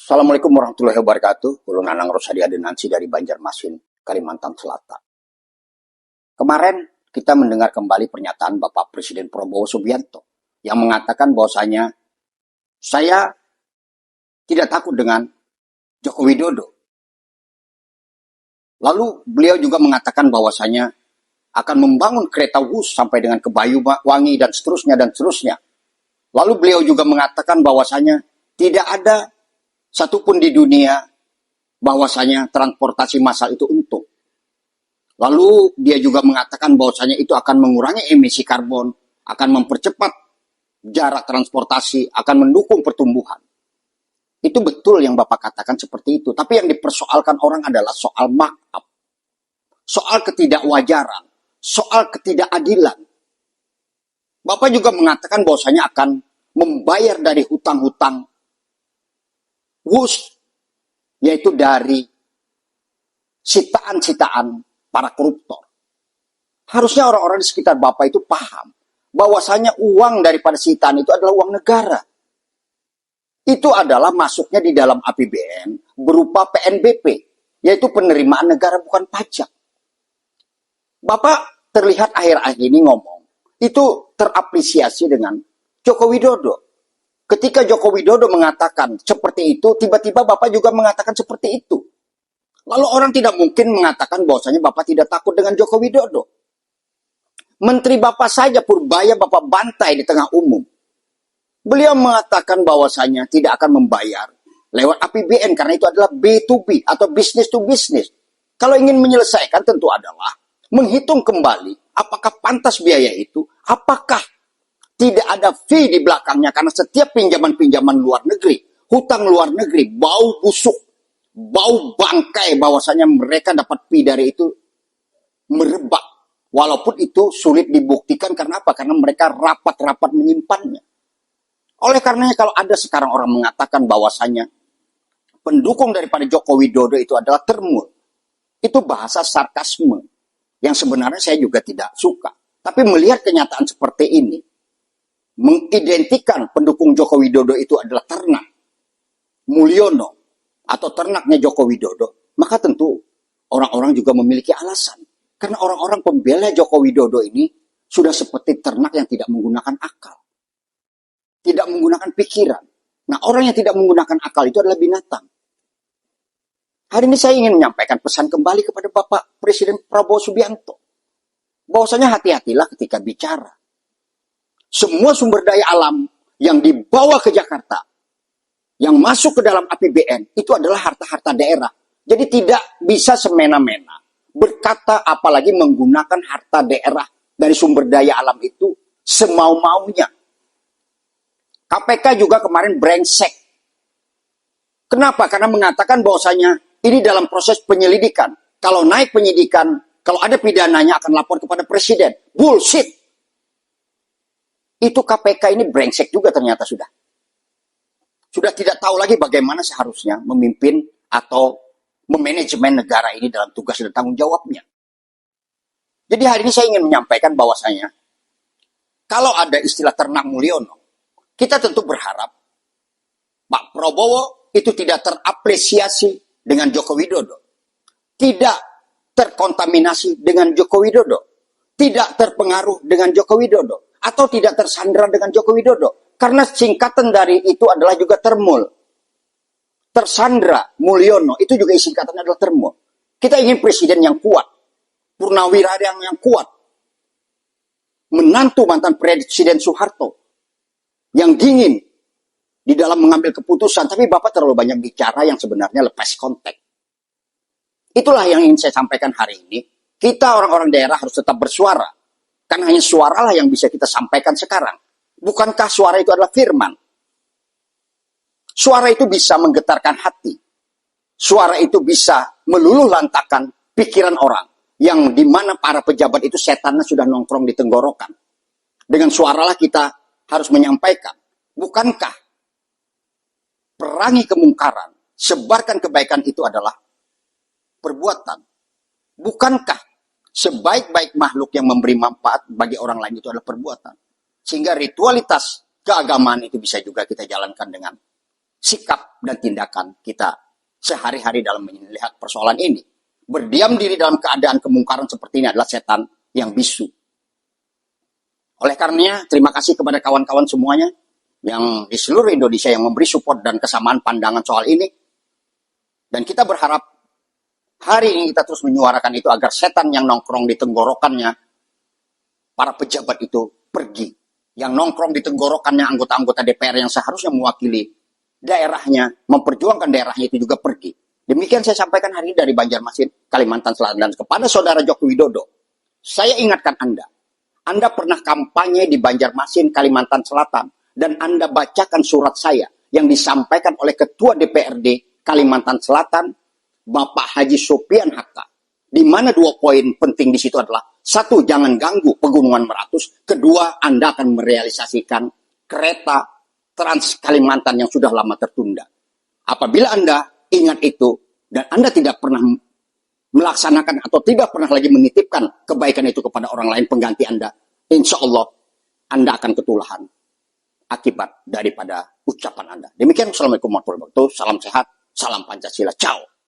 Assalamualaikum warahmatullahi wabarakatuh. Ulun Anang Rosadi Adenansi dari Banjarmasin, Kalimantan Selatan. Kemarin kita mendengar kembali pernyataan Bapak Presiden Prabowo Subianto yang mengatakan bahwasanya saya tidak takut dengan Joko Widodo. Lalu beliau juga mengatakan bahwasanya akan membangun kereta Wus sampai dengan ke Banyuwangi dan seterusnya dan seterusnya. Lalu beliau juga mengatakan bahwasanya tidak ada satupun di dunia bahwasanya transportasi massal itu untung. Lalu dia juga mengatakan bahwasanya itu akan mengurangi emisi karbon, akan mempercepat jarak transportasi, akan mendukung pertumbuhan. Itu betul yang Bapak katakan seperti itu. Tapi yang dipersoalkan orang adalah soal markup, soal ketidakwajaran, soal ketidakadilan. Bapak juga mengatakan bahwasanya akan membayar dari hutang-hutang Wus, yaitu dari sitaan-sitaan para koruptor. Harusnya orang-orang di sekitar Bapak itu paham bahwasanya uang daripada sitaan itu adalah uang negara. Itu adalah masuknya di dalam APBN berupa PNBP, yaitu penerimaan negara bukan pajak. Bapak terlihat akhir-akhir ini ngomong, itu terapresiasi dengan Joko Widodo. Ketika Joko Widodo mengatakan seperti itu, tiba-tiba Bapak juga mengatakan seperti itu. Lalu orang tidak mungkin mengatakan bahwasanya Bapak tidak takut dengan Joko Widodo. Menteri Bapak saja Purbaya Bapak bantai di tengah umum. Beliau mengatakan bahwasanya tidak akan membayar lewat APBN karena itu adalah B2B atau business to business. Kalau ingin menyelesaikan tentu adalah menghitung kembali apakah pantas biaya itu, apakah tidak ada fee di belakangnya karena setiap pinjaman-pinjaman luar negeri, hutang luar negeri, bau busuk, bau bangkai bahwasanya mereka dapat fee dari itu merebak. Walaupun itu sulit dibuktikan karena apa? Karena mereka rapat-rapat menyimpannya. Oleh karenanya kalau ada sekarang orang mengatakan bahwasanya pendukung daripada Joko Widodo itu adalah termul, itu bahasa sarkasme yang sebenarnya saya juga tidak suka. Tapi melihat kenyataan seperti ini, mengidentikan pendukung Joko Widodo itu adalah ternak Mulyono atau ternaknya Joko Widodo, maka tentu orang-orang juga memiliki alasan. Karena orang-orang pembela Joko Widodo ini sudah seperti ternak yang tidak menggunakan akal, tidak menggunakan pikiran. Nah, orang yang tidak menggunakan akal itu adalah binatang. Hari ini saya ingin menyampaikan pesan kembali kepada Bapak Presiden Prabowo Subianto, bahwasanya hati-hatilah ketika bicara. Semua sumber daya alam yang dibawa ke Jakarta, yang masuk ke dalam APBN, itu adalah harta-harta daerah. Jadi tidak bisa semena-mena berkata apalagi menggunakan harta daerah dari sumber daya alam itu semau-maunya. KPK juga kemarin brengsek. Kenapa? Karena mengatakan bahwasanya ini dalam proses penyelidikan. Kalau naik penyidikan, kalau ada pidananya akan lapor kepada presiden. Bullshit. Itu KPK ini brengsek juga ternyata sudah. Sudah tidak tahu lagi bagaimana seharusnya memimpin atau memanajemen negara ini dalam tugas dan tanggung jawabnya. Jadi hari ini saya ingin menyampaikan bahwasanya kalau ada istilah ternak Mulyono, kita tentu berharap Pak Prabowo itu tidak terapresiasi dengan Joko Widodo. Tidak terkontaminasi dengan Joko Widodo. Tidak terpengaruh dengan Joko Widodo. Atau tidak tersandra dengan Joko Widodo. Karena singkatan dari itu adalah juga termul. Tersandra, Mulyono, itu juga singkatannya adalah termul. Kita ingin presiden yang kuat. Purnawira yang kuat. Menantu mantan Presiden Soeharto. Yang dingin di dalam mengambil keputusan. Tapi Bapak terlalu banyak bicara yang sebenarnya lepas konteks. Itulah yang ingin saya sampaikan hari ini. Kita orang-orang daerah harus tetap bersuara. Karena hanya suaralah yang bisa kita sampaikan sekarang. Bukankah suara itu adalah firman? Suara itu bisa menggetarkan hati. Suara itu bisa meluluh lantakan pikiran orang. Yang dimana para pejabat itu setannya sudah nongkrong di tenggorokan. Dengan suaralah kita harus menyampaikan. Bukankah perangi kemungkaran, sebarkan kebaikan itu adalah perbuatan? Bukankah sebaik-baik makhluk yang memberi manfaat bagi orang lain itu adalah perbuatan? Sehingga ritualitas keagamaan itu bisa juga kita jalankan dengan sikap dan tindakan kita sehari-hari dalam melihat persoalan ini. Berdiam diri dalam keadaan kemungkaran seperti ini adalah setan yang bisu. Oleh karenanya, terima kasih kepada kawan-kawan semuanya yang di seluruh Indonesia yang memberi support dan kesamaan pandangan soal ini. Dan kita berharap hari ini kita terus menyuarakan itu agar setan yang nongkrong di tenggorokannya para pejabat itu pergi. Yang nongkrong di tenggorokannya anggota-anggota DPR yang seharusnya mewakili daerahnya, memperjuangkan daerahnya itu juga pergi. Demikian saya sampaikan hari ini dari Banjarmasin, Kalimantan Selatan. Dan kepada Saudara Joko Widodo, saya ingatkan Anda pernah kampanye di Banjarmasin, Kalimantan Selatan, dan Anda bacakan surat saya yang disampaikan oleh Ketua DPRD Kalimantan Selatan, Bapak Haji Sopian Hakka. Di mana 2 poin penting di situ adalah, 1, jangan ganggu Pegunungan Meratus. 2, Anda akan merealisasikan kereta Trans Kalimantan yang sudah lama tertunda. Apabila Anda ingat itu, dan Anda tidak pernah melaksanakan atau tidak pernah lagi menitipkan kebaikan itu kepada orang lain pengganti Anda, insya Allah Anda akan ketulahan akibat daripada ucapan Anda. Demikian, Assalamualaikum warahmatullahi wabarakatuh. Salam sehat, salam Pancasila. Ciao.